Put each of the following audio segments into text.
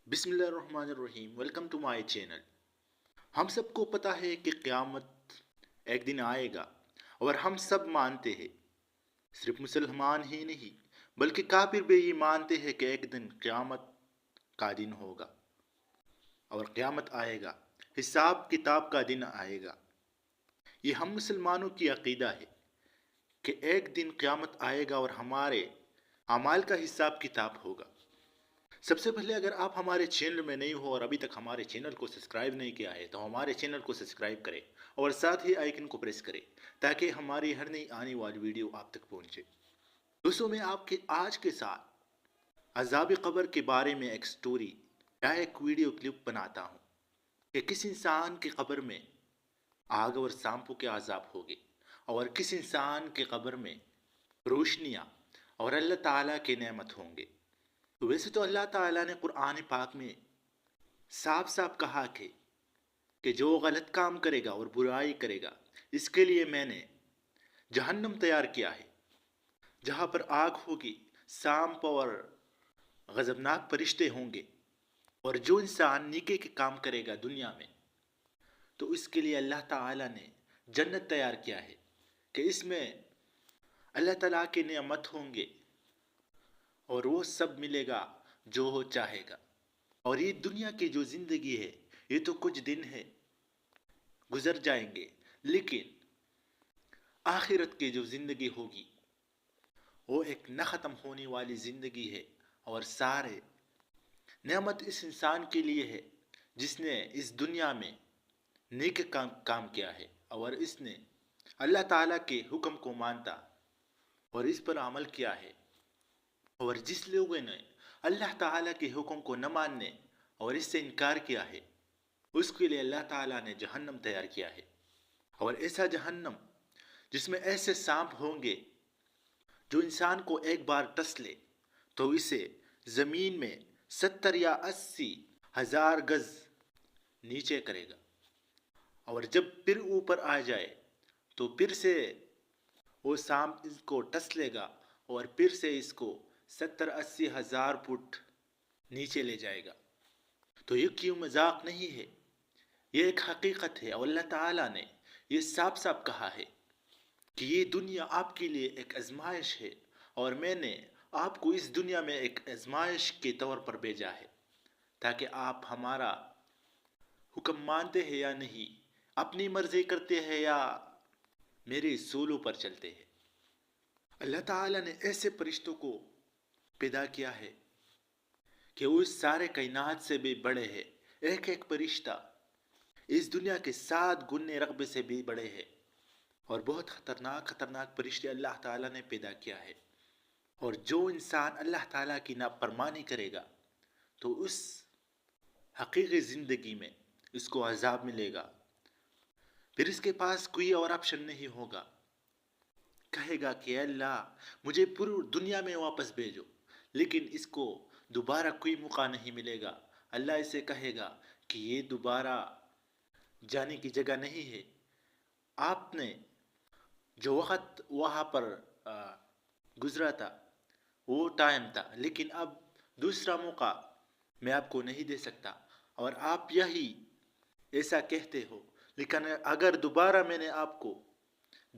बिस्मिल्लाहिर्रहमानिर्रहीम। Welcome to my channel. हम सबको पता है कि क़यामत एक दिन आएगा और हम सब मानते हैं। सिर्फ मुसलमान ही नहीं बल्कि काफिर भी ये मानते हैं कि एक दिन क़यामत का दिन होगा और क़यामत आएगा, हिसाब किताब का दिन आएगा। ये हम मुसलमानों की अकीदा है कि एक दिन क़यामत आएगा और हमारे अमाल का हिसाब किताब होगा। सबसे पहले अगर आप हमारे चैनल में नहीं हो और अभी तक हमारे चैनल को सब्सक्राइब नहीं किया है तो हमारे चैनल को सब्सक्राइब करें और साथ ही आइकन को प्रेस करें ताकि हमारी हर नई आने वाली वीडियो आप तक पहुंचे। दोस्तों, मैं आपके आज के साथ अज़ाब क़ब्र के बारे में एक स्टोरी या एक वीडियो क्लिप बनाता हूँ कि किस इंसान की क़ब्र में आग और सांपों के अज़ाब होंगे और किस इंसान की क़ब्र में रोशनियाँ और अल्लाह ताला के नेमत होंगे। तो वैसे तो अल्लाह ताला ने कुरान पाक में साफ साफ कहा कि जो गलत काम करेगा और बुराई करेगा इसके लिए मैंने जहन्नम तैयार किया है, जहाँ पर आग होगी, सांप और गजबनाक फरिश्ते होंगे। और जो इंसान नेकी के काम करेगा दुनिया में तो इसके लिए अल्लाह ताला ने जन्नत तैयार किया है कि इसमें अल्लाह ताला के नेमत होंगे और वो सब मिलेगा जो हो चाहेगा। और ये दुनिया की जो ज़िंदगी है ये तो कुछ दिन है, गुजर जाएंगे, लेकिन आखिरत की जो ज़िंदगी होगी वो एक न ख़त्म होने वाली ज़िंदगी है। और सारे नेमत इस इंसान के लिए है जिसने इस दुनिया में नेक काम किया है और इसने अल्लाह ताला के हुक्म को मानता और इस पर अमल किया है। और जिस लोगों ने अल्लाह ताला के हुक्म को न मानने और इससे इनकार किया है उसके लिए अल्लाह ताला ने जहन्नम तैयार किया है। और ऐसा जहन्नम जिसमें ऐसे सांप होंगे जो इंसान को एक बार टस ले तो इसे ज़मीन में 70 या 80 हजार गज नीचे करेगा। और जब फिर ऊपर आ जाए तो फिर से वो सांप इसको टस लेगा और फिर से इसको 70-80 हजार फुट नीचे ले जाएगा। तो ये क्यों मजाक नहीं है, ये एक हकीकत है। और अल्लाह ताला ने ये साफ साफ कहा है कि ये दुनिया आपके लिए एक आजमाइश है और मैंने आपको इस दुनिया में एक आजमाइश के तौर पर भेजा है ताकि आप हमारा हुक्म मानते हैं या नहीं, अपनी मर्जी करते हैं या मेरे सूलों पर चलते हैं। अल्लाह ताला ने ऐसे फरिश्तों को पैदा किया है कि वो इस सारे कायनात से भी बड़े हैं। एक एक फरिश्ता इस दुनिया के 7 गुने रकबे से भी बड़े हैं और बहुत खतरनाक खतरनाक फरिश्ते अल्लाह ताला ने पैदा किया है। और जो इंसान अल्लाह ताला की नाफरमानी करेगा तो उस हकीकी ज़िंदगी में इसको अजाब मिलेगा। फिर इसके पास कोई और ऑप्शन नहीं होगा, कहेगा कि अल्लाह मुझे पूरी दुनिया में वापस भेजो, लेकिन इसको दोबारा कोई मौका नहीं मिलेगा। अल्लाह इसे कहेगा कि ये दोबारा जाने की जगह नहीं है, आपने जो वक़्त वहाँ पर गुजरा था वो टाइम था, लेकिन अब दूसरा मौका मैं आपको नहीं दे सकता। और आप यही ऐसा कहते हो, लेकिन अगर दोबारा मैंने आपको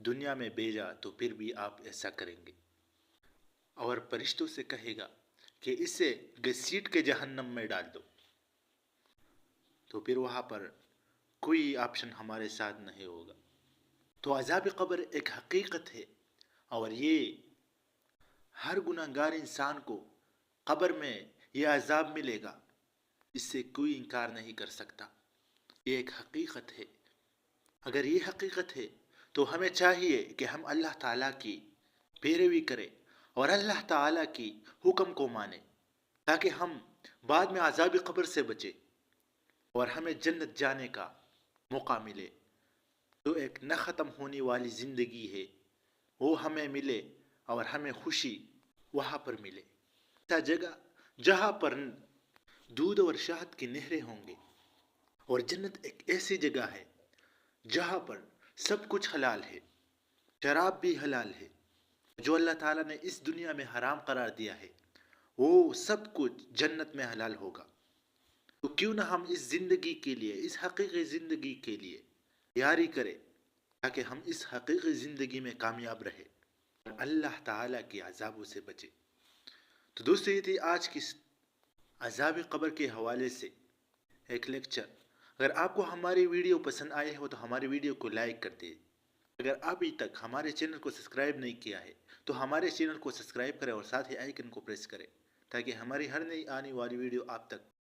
दुनिया में भेजा तो फिर भी आप ऐसा करेंगे। और फरिश्तों से कहेगा कि इसे घसीट के जहन्नम में डाल दो। तो फिर वहाँ पर कोई ऑप्शन हमारे साथ नहीं होगा। तो अज़ाब क़ब्र एक हकीकत है और ये हर गुनहगार इंसान को क़ब्र में ये अज़ाब मिलेगा, इससे कोई इनकार नहीं कर सकता। ये एक हकीकत है। अगर ये हकीकत है तो हमें चाहिए कि हम अल्लाह ताला की पैरवी करें और अल्लाह ताला की हुक्म को माने ताकि हम बाद में अज़ाब क़ब्र से बचे और हमें जन्नत जाने का मौका मिले। तो एक न ख़त्म होने वाली ज़िंदगी है वो हमें मिले और हमें खुशी वहाँ पर मिले। ऐसा जगह जहाँ पर दूध और शहद की नहरें होंगे। और जन्नत एक ऐसी जगह है जहाँ पर सब कुछ हलाल है, शराब भी हलाल है। जो अल्लाह ताला ने इस दुनिया में हराम करार दिया है वो सब कुछ जन्नत में हलाल होगा। تو کیوں نہ ہم اس زندگی کے لیے، اس حقیقی زندگی کے لیے تیاری کریں تاکہ ہم اس حقیقی زندگی میں کامیاب رہے اور اللہ تعالیٰ کے عذابوں سے بچے۔ تو دوستو یہ تھی آج کی عذاب قبر کے حوالے سے ایک لیکچر۔ اگر آپ کو ہماری ویڈیو پسند آئے ہو تو ہماری ویڈیو کو لائک کر دیں۔ اگر ابھی تک ہمارے چینل کو سبسکرائب نہیں کیا ہے تو ہمارے چینل کو سبسکرائب کریں اور ساتھ ہی آئیکن کو پریس کریں تاکہ ہماری ہر نئی آنے والی ویڈیو آپ تک